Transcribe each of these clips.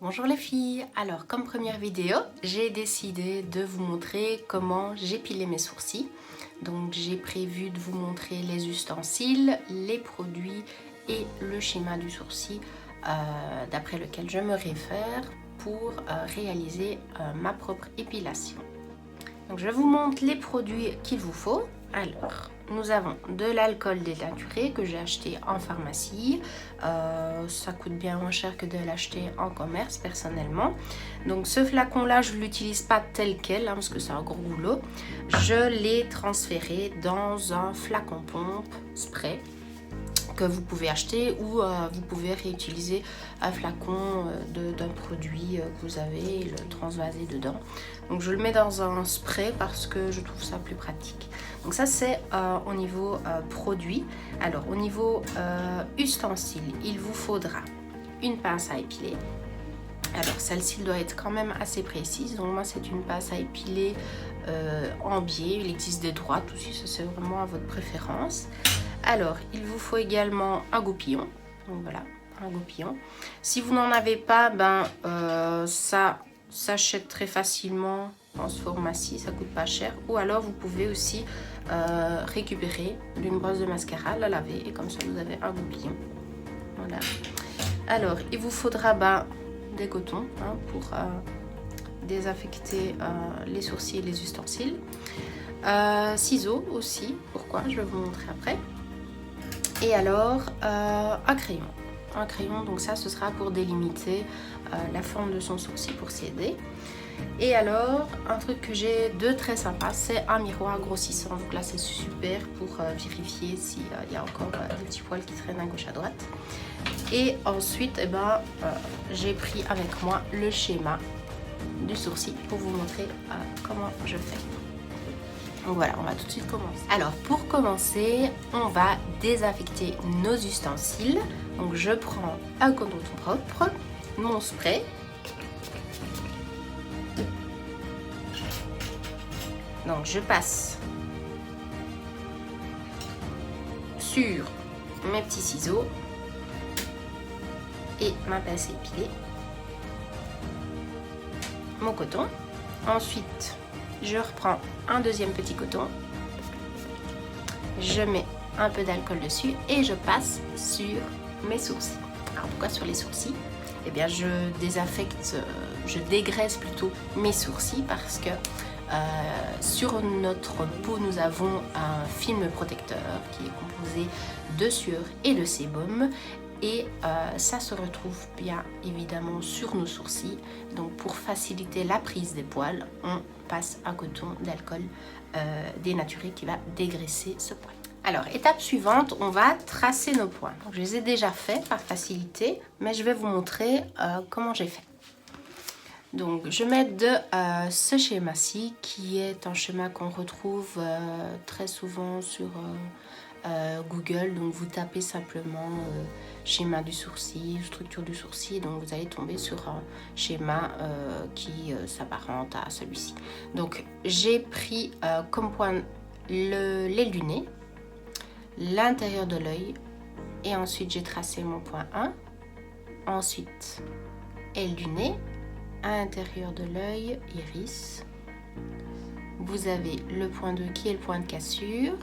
Bonjour les filles, alors comme première vidéo, j'ai décidé de vous montrer comment j'épilais mes sourcils. Donc j'ai prévu de vous montrer les ustensiles, les produits et le schéma du sourcil d'après lequel je me réfère pour réaliser ma propre épilation. Donc je vous montre les produits qu'il vous faut. Alors, nous avons de l'alcool dénaturé que j'ai acheté en pharmacie. Ça coûte bien moins cher que de l'acheter en commerce personnellement. Donc ce flacon là, je ne l'utilise pas tel quel parce que c'est un gros boulot. Je l'ai transféré dans un flacon pompe spray que vous pouvez acheter ou vous pouvez réutiliser un flacon d'un produit que vous avez et le transvaser dedans. Donc je le mets dans un spray parce que je trouve ça plus pratique. Donc ça c'est au niveau produit. Alors au niveau ustensiles, il vous faudra une pince à épiler. Alors celle-ci doit être quand même assez précise. Donc moi c'est une pince à épiler en biais. Il existe des droites aussi, ça c'est vraiment à votre préférence. Alors, il vous faut également un goupillon. Donc voilà, un goupillon. Si vous n'en avez pas, ça s'achète très facilement en pharmacie, ça coûte pas cher. Ou alors, vous pouvez aussi récupérer d'une brosse de mascara, la laver et comme ça, vous avez un goupillon. Voilà. Alors, il vous faudra des cotons pour désaffecter les sourcils et les ustensiles. Ciseaux aussi, pourquoi? Je vais vous montrer après. Et alors, un crayon. Un crayon, donc ça, ce sera pour délimiter la forme de son sourcil pour s'y aider. Et alors, un truc que j'ai de très sympa, c'est un miroir grossissant. Donc là, c'est super pour vérifier s'il y a encore des petits poils qui traînent à gauche à droite. Et ensuite, j'ai pris avec moi le schéma du sourcil pour vous montrer comment je fais. Donc voilà, on va tout de suite commencer. Alors pour commencer, on va désaffecter nos ustensiles. Donc je prends un coton propre, mon spray. Donc je passe sur mes petits ciseaux et ma pince à épiler. Mon coton. Ensuite, je reprends un deuxième petit coton, je mets un peu d'alcool dessus et je passe sur mes sourcils. Alors pourquoi sur les sourcils? Eh bien je désaffecte, je dégraisse plutôt mes sourcils parce que sur notre peau nous avons un film protecteur qui est composé de sueur et de sébum. Et ça se retrouve bien évidemment sur nos sourcils. Donc pour faciliter la prise des poils, on passe un coton d'alcool dénaturé qui va dégraisser ce poil. Alors étape suivante, on va tracer nos points. Donc, je les ai déjà faits par facilité, mais je vais vous montrer comment j'ai fait. Donc je mets de ce schéma-ci qui est un schéma qu'on retrouve très souvent sur Google. Donc vous tapez simplement schéma du sourcil, structure du sourcil, donc vous allez tomber sur un schéma qui s'apparente à celui-ci. Donc j'ai pris comme point l'aile du nez, l'intérieur de l'œil et ensuite j'ai tracé mon point 1, ensuite aile du nez, à l'intérieur de l'œil, iris. Vous avez le point 2 qui est le point de cassure,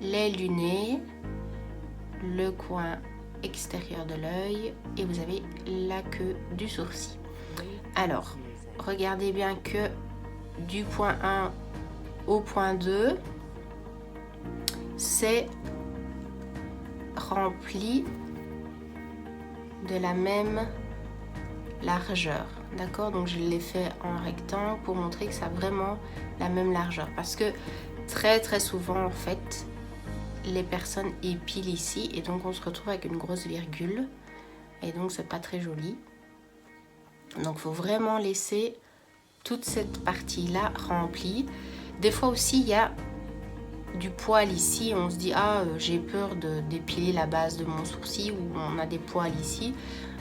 l'aile du nez, le coin extérieur de l'œil et vous avez la queue du sourcil. Alors, regardez bien que du point 1 au point 2, c'est rempli de la même largeur, d'accord? Donc je l'ai fait en rectangle pour montrer que ça a vraiment la même largeur parce que très souvent en fait les personnes épilent ici et donc on se retrouve avec une grosse virgule et donc c'est pas très joli. Donc il faut vraiment laisser toute cette partie là remplie. Des fois aussi il y a du poil ici, on se dit j'ai peur d'épiler la base de mon sourcil ou on a des poils ici.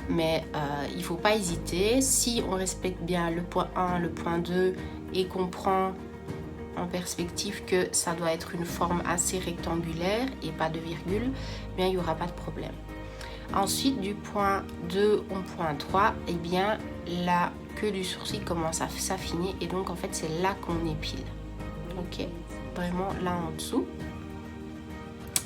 Mais il ne faut pas hésiter, si on respecte bien le point 1, le point 2 et qu'on prend en perspective que ça doit être une forme assez rectangulaire et pas de virgule, bien il n'y aura pas de problème. Ensuite, du point 2 au point 3, eh bien, la queue du sourcil commence à s'affiner et donc en fait, c'est là qu'on épile. Ok, vraiment là en dessous.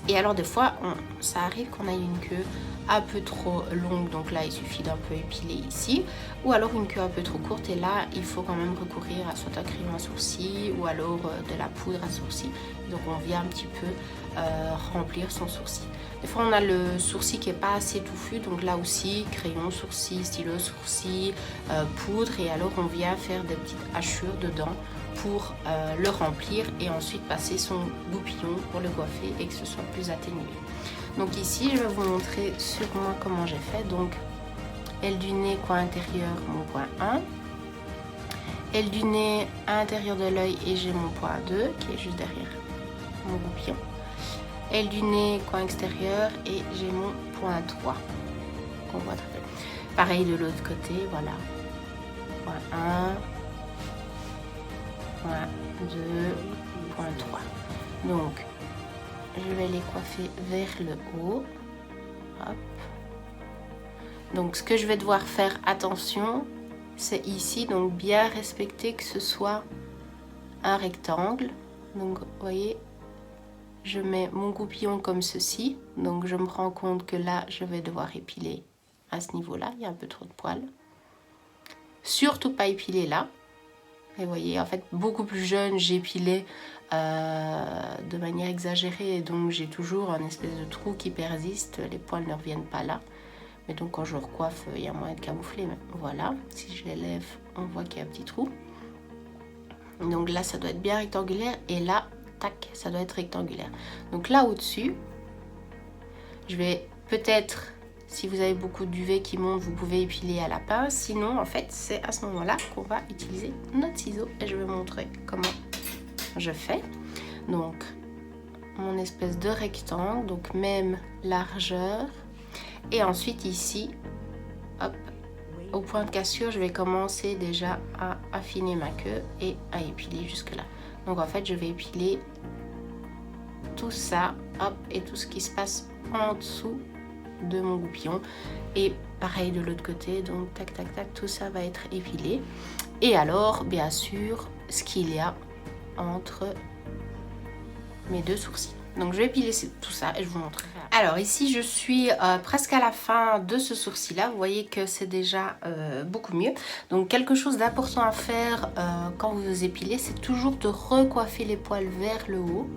Et alors des fois, ça arrive qu'on ait une queue un peu trop longue, donc là il suffit d'un peu épiler ici, ou alors une queue un peu trop courte et là il faut quand même recourir à soit un crayon à sourcil ou alors de la poudre à sourcil. Donc on vient un petit peu remplir son sourcil. Des fois on a le sourcil qui n'est pas assez touffu, donc là aussi crayon, sourcil, stylo, sourcil, poudre, et alors on vient faire des petites hachures dedans pour le remplir et ensuite passer son goupillon pour le coiffer et que ce soit plus atténué. Donc ici je vais vous montrer sur moi comment j'ai fait. Donc aile du nez, coin intérieur, mon point 1, aile du nez à l'intérieur de l'œil et j'ai mon point 2 qui est juste derrière mon goupillon, aile du nez, coin extérieur et j'ai mon point 3 qu'on voit très bien. Pareil de l'autre côté, voilà, point 1, point 2, point 3. Donc je vais les coiffer vers le haut. Hop. Donc ce que je vais devoir faire attention, c'est ici, donc bien respecter que ce soit un rectangle. Donc vous voyez, je mets mon goupillon comme ceci, donc je me rends compte que là je vais devoir épiler à ce niveau là, il y a un peu trop de poils. Surtout pas épiler là. Et vous voyez, en fait, beaucoup plus jeune, j'épilais de manière exagérée, et donc j'ai toujours un espèce de trou qui persiste, les poils ne reviennent pas là. Mais donc quand je recoiffe, il y a moyen de camoufler. Mais voilà, si je les lève, on voit qu'il y a un petit trou. Donc là, ça doit être bien rectangulaire, et là, tac, ça doit être rectangulaire. Donc là, au-dessus, je vais peut-être... Si vous avez beaucoup de duvet qui monte, vous pouvez épiler à la pince. Sinon, en fait, c'est à ce moment-là qu'on va utiliser notre ciseau. Et je vais vous montrer comment je fais. Donc, mon espèce de rectangle, donc même largeur. Et ensuite, ici, hop, au point de cassure, je vais commencer déjà à affiner ma queue et à épiler jusque là. Donc, en fait, je vais épiler tout ça, hop, et tout ce qui se passe en dessous de mon goupillon, et pareil de l'autre côté. Donc tac tac tac, tout ça va être épilé. Et alors bien sûr ce qu'il y a entre mes deux sourcils. Donc je vais épiler tout ça et je vous montrerai. Alors ici je suis presque à la fin de ce sourcil là. Vous voyez que c'est déjà beaucoup mieux. Donc quelque chose d'important à faire quand vous épilez, c'est toujours de recoiffer les poils vers le haut.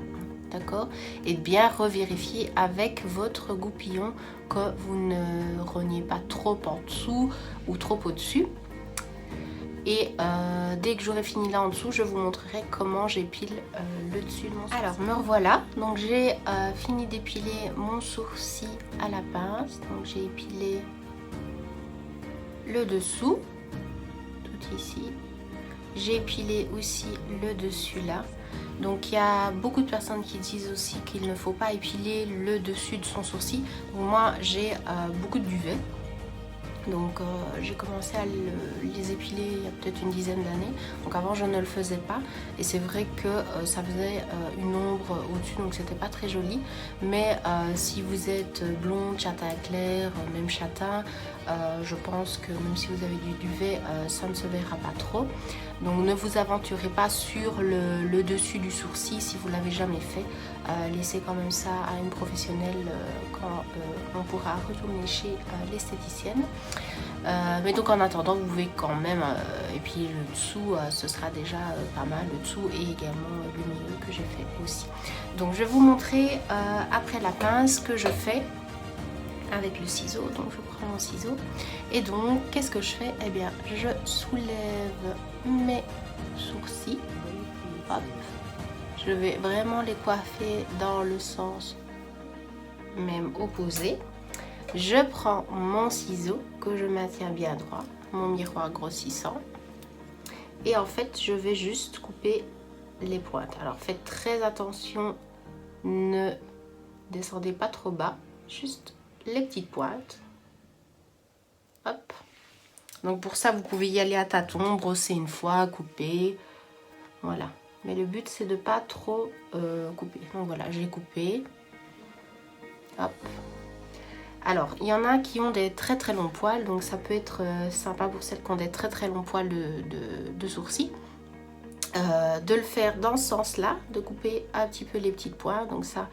D'accord, et de bien revérifier avec votre goupillon que vous ne rogniez pas trop en dessous ou trop au-dessus. Et dès que j'aurai fini là en dessous, je vous montrerai comment j'épile le dessus de mon sourcil. Alors me revoilà, donc j'ai fini d'épiler mon sourcil à la pince. Donc j'ai épilé le dessous, tout ici. J'ai épilé aussi le dessus là. Donc il y a beaucoup de personnes qui disent aussi qu'il ne faut pas épiler le dessus de son sourcil. Donc, moi j'ai beaucoup de duvet. Donc j'ai commencé à les épiler il y a peut-être une dizaine d'années. Donc avant je ne le faisais pas. Et c'est vrai que ça faisait une ombre au-dessus, donc c'était pas très joli. Mais si vous êtes blonde, châtain clair, même châtain, je pense que même si vous avez du duvet, ça ne se verra pas trop. Donc ne vous aventurez pas sur le dessus du sourcil si vous ne l'avez jamais fait. Laissez quand même ça à une professionnelle quand on pourra retourner chez l'esthéticienne. Mais donc en attendant, vous pouvez quand même épiler le dessous, ce sera déjà pas mal, le dessous, et également le milieu que j'ai fait aussi. Donc je vais vous montrer après la pince que je fais avec le ciseau. Donc je prends mon ciseau et donc qu'est-ce que je fais? Eh bien je soulève mes sourcils, hop, je vais vraiment les coiffer dans le sens même opposé. Je prends mon ciseau que je maintiens bien droit, mon miroir grossissant, et en fait je vais juste couper les pointes. Alors faites très attention, ne descendez pas trop bas, juste les petites pointes. Hop. Donc pour ça vous pouvez y aller à tâtons, brosser une fois, couper, voilà. Mais le but c'est de pas trop couper. Donc voilà, j'ai coupé. Hop. Alors, il y en a qui ont des très très longs poils, donc ça peut être sympa pour celles qui ont des très très longs poils de sourcils. De le faire dans ce sens-là, de couper un petit peu les petites pointes, donc ça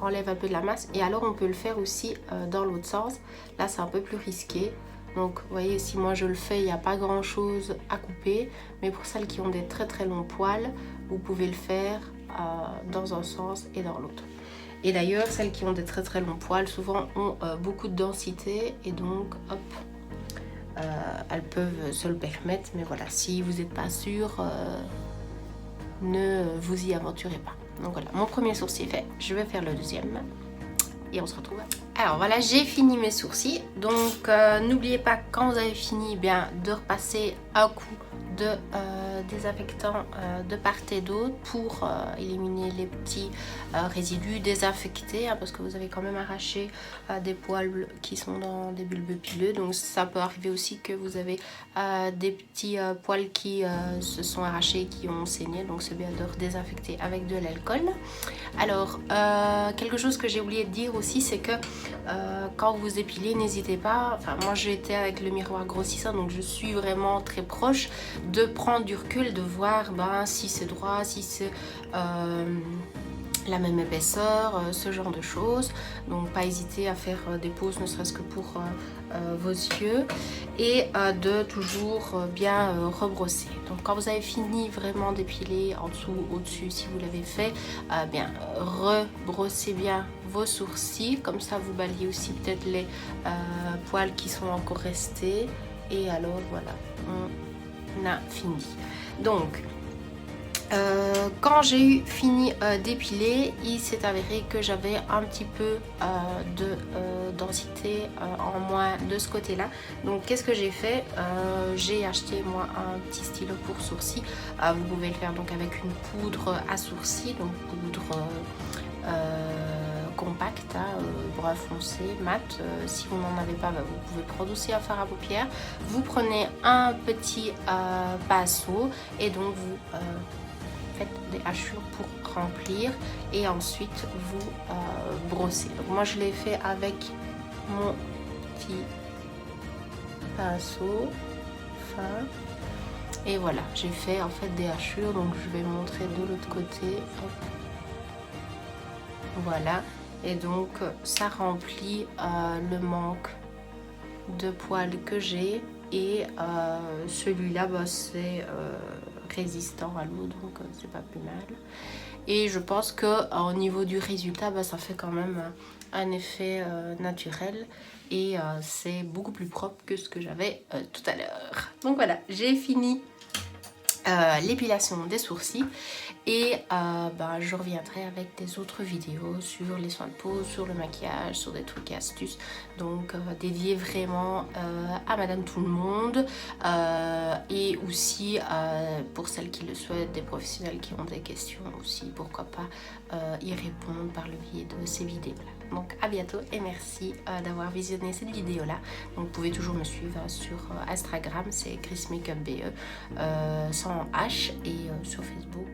enlève un peu de la masse. Et alors on peut le faire aussi dans l'autre sens, là c'est un peu plus risqué. Donc vous voyez, si moi je le fais, il n'y a pas grand chose à couper, mais pour celles qui ont des très très longs poils, vous pouvez le faire dans un sens et dans l'autre. Et d'ailleurs, celles qui ont des très très longs poils, souvent ont beaucoup de densité, et donc hop, elles peuvent se le permettre. Mais voilà, si vous n'êtes pas sûr, ne vous y aventurez pas. Donc voilà, mon premier sourcil est fait, je vais faire le deuxième et on se retrouve. Alors voilà, j'ai fini mes sourcils. Donc n'oubliez pas, quand vous avez fini, bien de repasser un coup de désinfectant de part et d'autre pour éliminer les petits résidus, désinfecter parce que vous avez quand même arraché des poils qui sont dans des bulbes pileux. Donc ça peut arriver aussi que vous avez des petits poils qui se sont arrachés, qui ont saigné. Donc c'est bien de redésinfecter avec de l'alcool. Alors quelque chose que j'ai oublié de dire aussi, c'est que quand vous épilez, n'hésitez pas, enfin moi j'étais avec le miroir grossissant, donc je suis vraiment très proche, de prendre du recul, de voir si c'est droit, si c'est la même épaisseur, ce genre de choses. Donc pas hésiter à faire des pauses, ne serait-ce que pour vos yeux, et de toujours bien rebrosser. Donc quand vous avez fini vraiment d'épiler en dessous, au-dessus, si vous l'avez fait, bien rebrossez bien vos sourcils, comme ça vous balayez aussi peut-être les poils qui sont encore restés, et alors voilà, on a fini. Donc quand j'ai eu fini d'épiler, il s'est avéré que j'avais un petit peu de densité en moins de ce côté là. Donc qu'est-ce que j'ai fait, j'ai acheté moi un petit stylo pour sourcils. Vous pouvez le faire donc avec une poudre à sourcils, donc poudre compacte, brun foncé, mat. Si vous n'en avez pas, vous pouvez prendre aussi un fard à paupières. Vous prenez un petit pinceau et donc vous des hachures pour remplir, et ensuite vous brossez. Donc moi je l'ai fait avec mon petit pinceau fin, et voilà, j'ai fait en fait des hachures. Donc je vais montrer de l'autre côté. Hop. Voilà, et donc ça remplit le manque de poils que j'ai, et celui-là c'est résistant à l'eau, donc c'est pas plus mal. Et je pense que au niveau du résultat, ça fait quand même un effet naturel, et c'est beaucoup plus propre que ce que j'avais tout à l'heure. Donc voilà, j'ai fini l'épilation des sourcils, et je reviendrai avec des autres vidéos sur les soins de peau, sur le maquillage, sur des trucs et astuces, donc dédiés vraiment à madame tout le monde, et aussi pour celles qui le souhaitent, des professionnels qui ont des questions aussi, pourquoi pas y répondre par le biais de ces vidéos là. Donc à bientôt, et merci d'avoir visionné cette vidéo là. Donc vous pouvez toujours me suivre sur Instagram, c'est Chris Makeup BE sans H, et sur Facebook